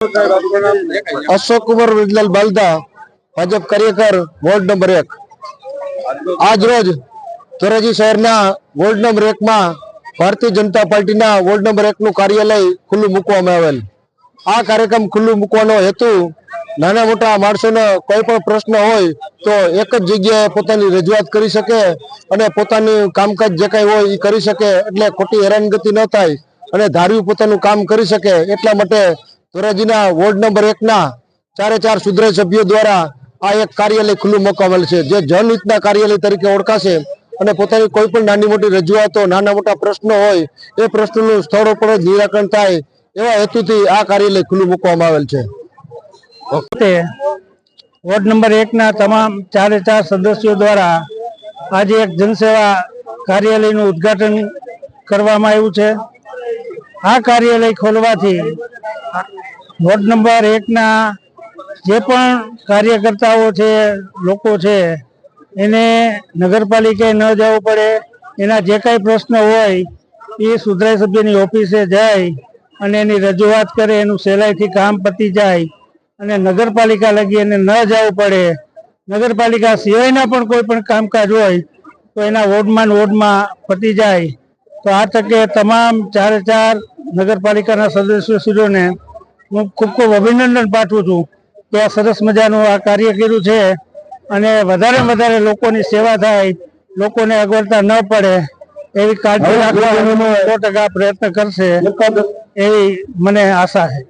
Ashok Kumar विजलाल Balda Bhajap कार्यकर ward number 1 आज रोज ધોરાજી શહેરના ward number 1 માં ભારતીય જનતા પાર્ટીના વોર્ડ નંબર 1 નું કાર્યાલય ખુલ્લું મૂકવામાં આવેલ। આ કાર્યક્રમ ખુલ્લું મૂકવાનો હેતુ નાના મોટા માણસોનો કોઈ પણ પ્રશ્ન હોય તો એક જ જગ્યાએ પોતાની રજૂઆત કરી શકે અને પોતાનું કામકાજ જે કંઈ હોય એ કરી શકે, એટલે ખોટી હેરાનગતિ ન થાય અને ધાર્યું પોતાનું કામ કરી શકે એટલા માટે ધોરાજીના વોર્ડ નંબર 1 ના 4 સુધરાઈ સભ્યો દ્વારા આ એક કાર્યાલય ખુલ્લું મૂકવામાં છે, જે જનહિતના કાર્યાલય તરીકે ઓળખાશે અને પોતાની કોઈ પણ નાની મોટી રજૂઆતો નાના મોટા પ્રશ્નો હોય એ પ્રશ્નોનું સ્થળ ઉપર જ નિરાકરણ થાય એવા હેતુથી આ કાર્યાલય ખુલ્લું મૂકવામાં આવેલ છે। વોર્ડ નંબર 1 ના તમામ 4 સદસ્યો દ્વારા આજે એક જનસેવા કાર્યાલયનું ઉદ્ઘાટન કરવામાં આવ્યું છે। આ કાર્યાલય ખોલવાથી વોર્ડ નંબર 1 ના જે પણ કાર્યકર્તાઓ છે, લોકો છે, એને નગરપાલિકાએ ન જવું પડે। એના જે કાંઈ પ્રશ્ન હોય એ સુધરાઈ સભ્યની ઓફિસે જાય અને એની રજૂઆત કરે, એનું સહેલાઈથી કામ પતી જાય અને નગરપાલિકા લગી એને ન જવું પડે। નગરપાલિકા સિવાયના પણ કોઈ પણ કામકાજ હોય તો એના વોર્ડમાં પતી જાય। તો આ તકે તમામ 4 નગરપાલિકાના સદસ્યોને હું ખૂબ ખૂબ અભિનંદન પાઠવું છું કે આ સરસ મજાનું આ કાર્ય કર્યું છે અને વધારે લોકોની સેવા થાય, લોકોને અગવડતા ન પડે એવી કાળજી રાખવાનો 100% પ્રયત્ન કરશે એવી મને આશા છે।